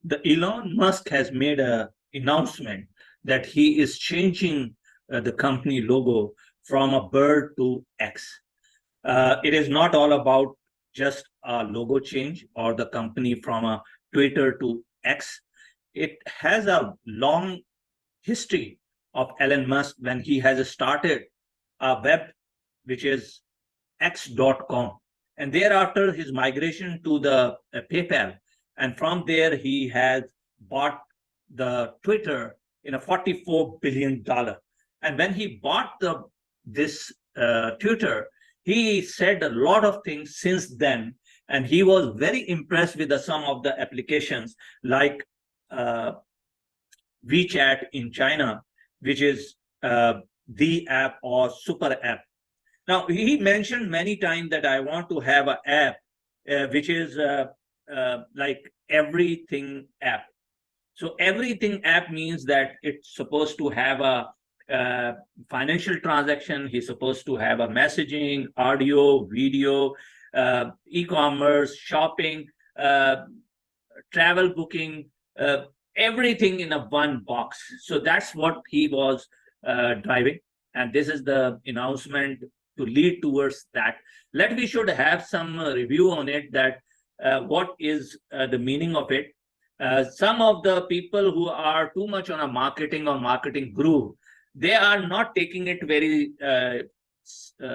the Elon Musk has made a announcement that he is changing the company logo from a bird to X. It is not all about just a logo change or the company from a Twitter to X. It has a long history of Elon Musk when he has started a web which is X.com. And thereafter, his migration to the PayPal. And from there, he has bought the Twitter in a $44 billion. And when he bought this Twitter, he said a lot of things since then. And he was very impressed with some of the applications like uh, WeChat in China, which is the app or super app. Now, he mentioned many times that I want to have an app which is like everything app. So everything app means that it's supposed to have a financial transaction. He's supposed to have a messaging, audio, video, e-commerce, shopping, uh, travel booking, everything in a one box. So that's what he was driving. And this is the announcement to lead towards that. We should have some review on it that what is the meaning of it. Some of the people who are too much on a marketing or marketing guru, they are not taking it very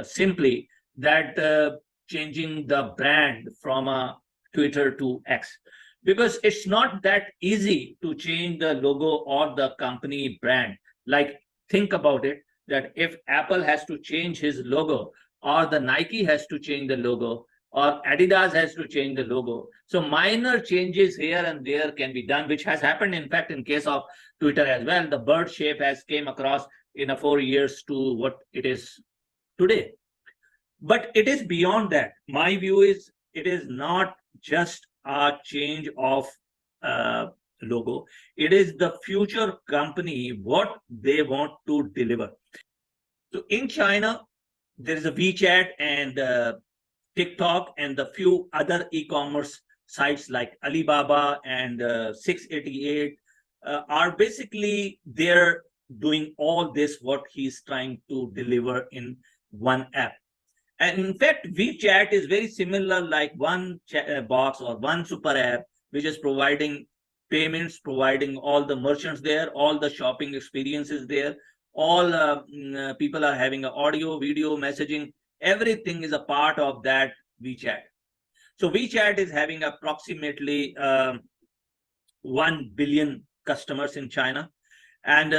simply that changing the brand from a Twitter to X, because it's not that easy to change the logo or the company brand. Like, think about it, that if Apple has to change his logo, or the Nike has to change the logo, or Adidas has to change the logo. So minor changes here and there can be done, which has happened, in fact, in case of Twitter as well. The bird shape has came across in a 4 years to what it is today. But it is beyond that. My view is it is not just a change of uh, logo. It is the future company, what they want to deliver. So in China, there is a WeChat and TikTok and the few other e-commerce sites like Alibaba and 688 are basically they're doing all this what he's trying to deliver in one app. And in fact, WeChat is very similar, like one box or one super app, which is providing payments, providing all the merchants there, all the shopping experiences there, all people are having audio, video, messaging. Everything is a part of that WeChat. So WeChat is having approximately 1 billion customers in China and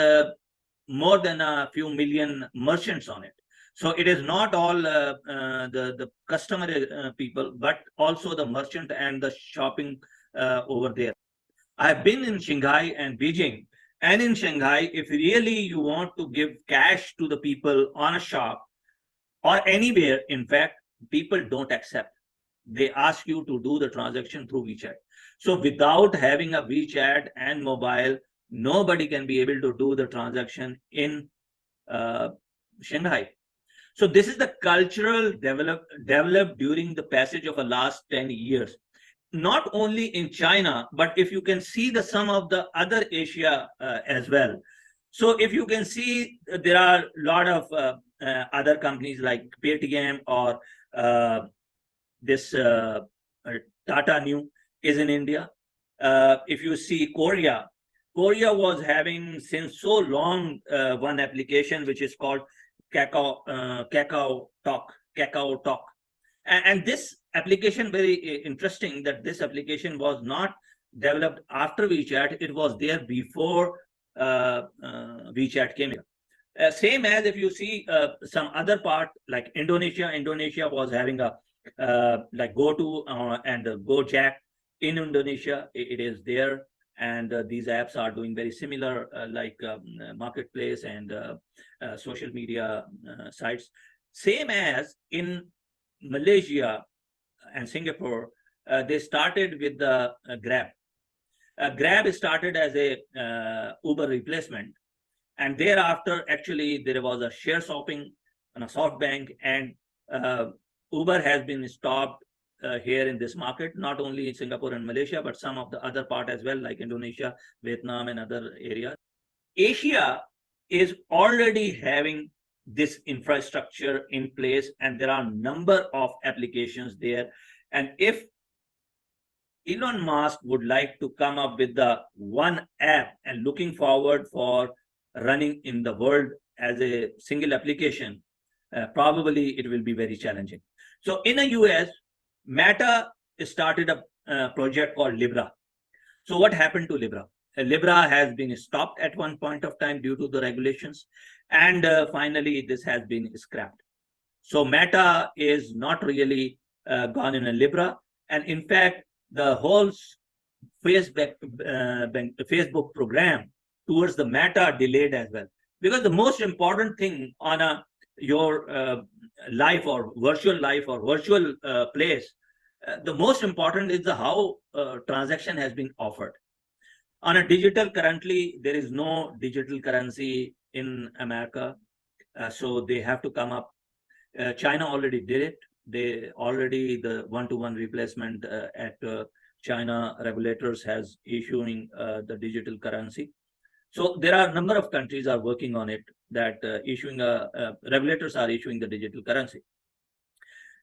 more than a few million merchants on it. So it is not all the customer people, but also the merchant and the shopping over there. I've been in Shanghai and Beijing. And in Shanghai, if really you want to give cash to the people on a shop or anywhere, in fact, people don't accept. They ask you to do the transaction through WeChat. So without having a WeChat and mobile, nobody can be able to do the transaction in Shanghai. So this is the cultural developed during the passage of the last 10 years. Not only in China, but if you can see the some of the other Asia as well. So if you can see, there are a lot of other companies like Paytm or this Tata New is in India. If you see Korea, Korea was having since so long one application which is called Kakao Talk. And this application, very interesting that this application was not developed after WeChat, it was there before WeChat came here. Same as if you see some other part like Indonesia was having a like GoTo and Gojek in Indonesia. It is there, and these apps are doing very similar like marketplace and social media sites. Same as in Malaysia and Singapore, they started with the Grab. Grab started as a Uber replacement, and thereafter, actually, there was a share shopping on a SoftBank, and Uber has been stopped here in this market, not only in Singapore and Malaysia, but some of the other part as well, like Indonesia, Vietnam, and other areas. Asia is already having this infrastructure in place, and there are a number of applications there. And if Elon Musk would like to come up with the one app and looking forward for running in the world as a single application, probably it will be very challenging. So in the US, Meta started a project called Libra. So what happened to Libra? Libra has been stopped at one point of time due to the regulations, and finally this has been scrapped. So Meta is not really gone in a Libra, and in fact, the whole Facebook program towards the Meta delayed as well, because the most important thing on your life or virtual place, the most important is the how transaction has been offered. On a digital, currently there is no digital currency in America, so they have to come up. China already did it. They already the one-to-one replacement at China regulators has issuing the digital currency. So there are a number of countries are working on it, that regulators are issuing the digital currency.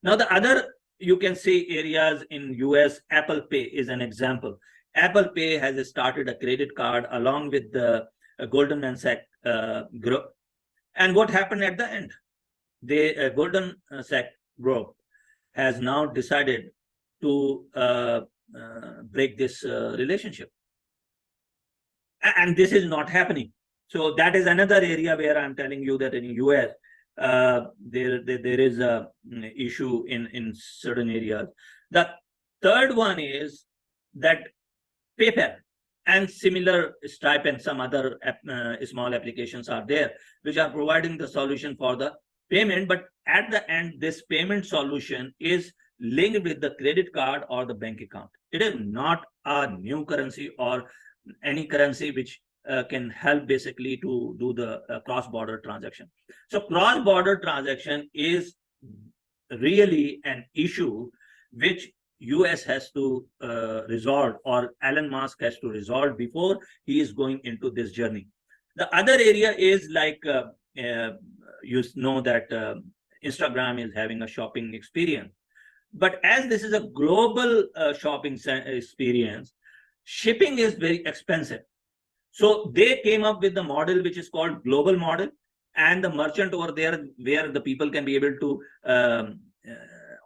Now the other, you can see areas in US, Apple Pay is an example. Apple Pay has started a credit card along with the Goldman Sachs group. And what happened at the end? The Goldman Sachs group has now decided to break this relationship. And this is not happening. So that is another area where I'm telling you that in US, there is a issue in certain areas. The third one is that PayPal and similar Stripe and some other small applications are there, which are providing the solution for the payment. But at the end, this payment solution is linked with the credit card or the bank account. It is not a new currency or any currency which can help basically to do the cross-border transaction. So cross-border transaction is really an issue which US has to resolve, or Elon Musk has to resolve before he is going into this journey. The other area is like, you know that Instagram is having a shopping experience. But as this is a global shopping experience, shipping is very expensive. So they came up with the model which is called global model, and the merchant over there where the people can be able to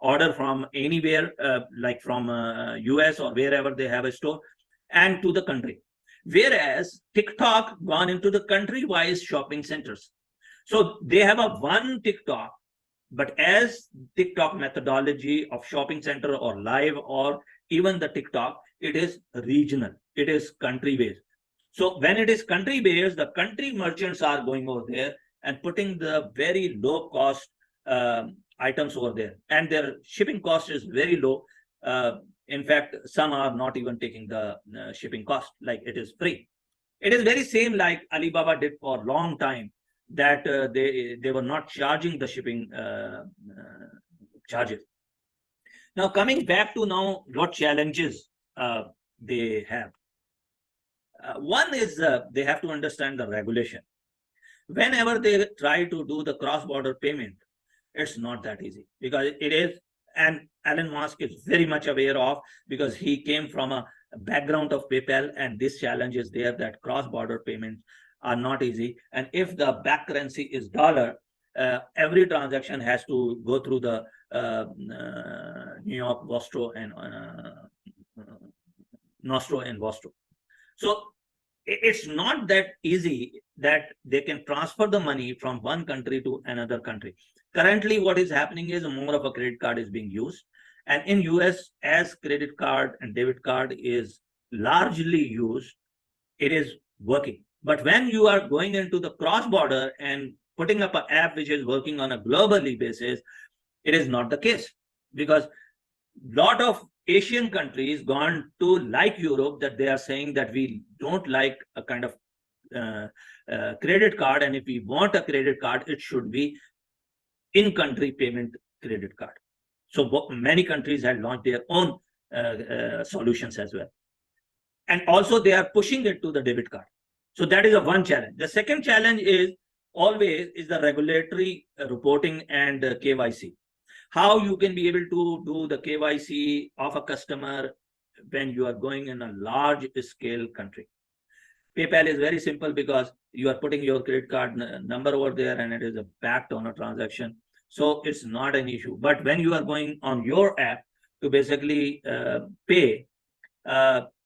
order from anywhere, like from US or wherever they have a store, and to the country. Whereas TikTok gone into the country-wise shopping centers. So they have a one TikTok, but as TikTok methodology of shopping center or live or even the TikTok, it is regional, it is country-based. So when it is country-based, the country merchants are going over there and putting the very low cost items over there, and their shipping cost is very low. In fact, some are not even taking the shipping cost, like it is free. It is very same like Alibaba did for a long time, that they were not charging the shipping charges. Now coming back to now what challenges they have. One is they have to understand the regulation. Whenever they try to do the cross-border payment, it's not that easy, because it is, and Elon Musk is very much aware of, because he came from a background of PayPal, and this challenge is there, that cross-border payments are not easy. And if the back currency is dollar, every transaction has to go through the New York Vostro and Nostro and Vostro. So it's not that easy that they can transfer the money from one country to another country. Currently, what is happening is more of a credit card is being used. And in US, as credit card and debit card is largely used, it is working. But when you are going into the cross-border and putting up an app which is working on a globally basis, it is not the case, because a lot of Asian countries gone to like Europe, that they are saying that we don't like a kind of credit card, and if we want a credit card, it should be in-country payment credit card. So many countries had launched their own solutions as well. And also they are pushing it to the debit card. So that is one challenge. The second challenge is always is the regulatory reporting and KYC. How you can be able to do the KYC of a customer when you are going in a large scale country. PayPal is very simple because you are putting your credit card number over there and it is backed on a transaction. So it's not an issue. But when you are going on your app to basically pay,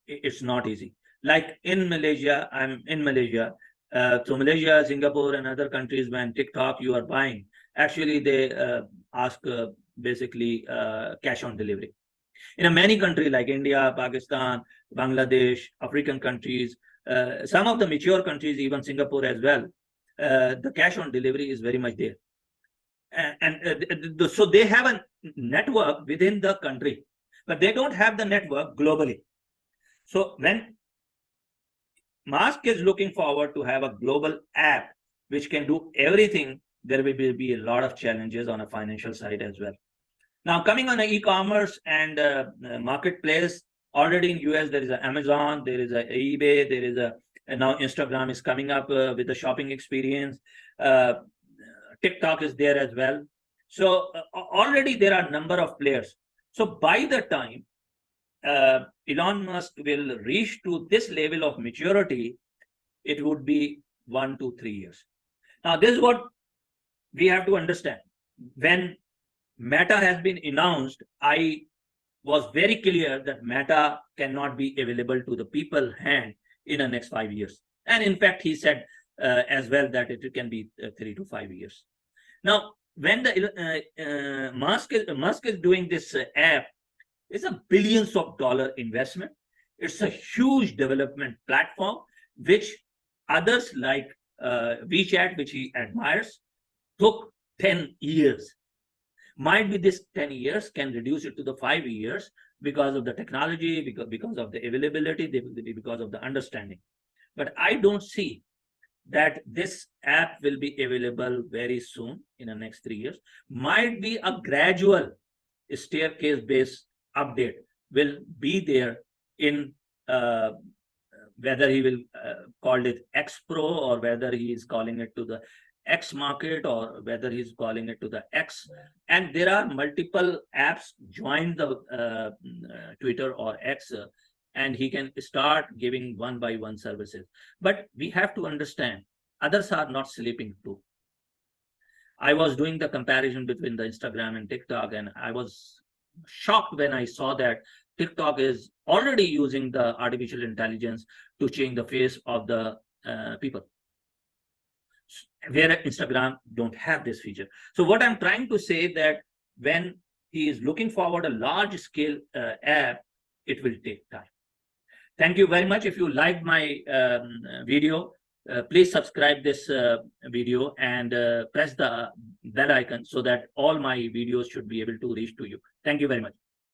it's not easy. Like in Malaysia, I'm in Malaysia. So Malaysia, Singapore, and other countries, when TikTok you are buying, actually they ask basically cash on delivery. In many countries like India, Pakistan, Bangladesh, African countries, some of the mature countries, even Singapore as well, the cash on delivery is very much there. And so they have a network within the country, but they don't have the network globally. So when Musk is looking forward to have a global app which can do everything, there will be a lot of challenges on a financial side as well. Now, coming on e-commerce and marketplace, already in US there is an Amazon, there is a eBay, there is and now Instagram is coming up with the shopping experience. TikTok is there as well. So already there are a number of players. So by the time Elon Musk will reach to this level of maturity, it would be 1 to 3 years. Now, this is what we have to understand. When Meta has been announced, I was very clear that Meta cannot be available to the people hand in the next 5 years. And in fact, he said as well that it can be 3 to 5 years. Now, when the Musk is doing this app, it's a billions of dollar investment. It's a huge development platform, which others like WeChat, which he admires, took 10 years. Might be this 10 years can reduce it to the 5 years because of the technology, because of the availability, because of the understanding. But I don't see that this app will be available very soon in the next 3 years. Might be a gradual staircase-based update will be there in whether he will call it X Pro or whether he is calling it to the X market or whether he's calling it to the X. And there are multiple apps join the Twitter or X, and he can start giving one by one services. But we have to understand others are not sleeping too. I was doing the comparison between the Instagram and TikTok, and I was shocked when I saw that TikTok is already using the artificial intelligence to change the face of the people, where Instagram don't have this feature. So what I'm trying to say that when he is looking forward a large scale app, it will take time. Thank you very much. If you liked my video, please subscribe this video and press the bell icon so that all my videos should be able to reach to you. Thank you very much.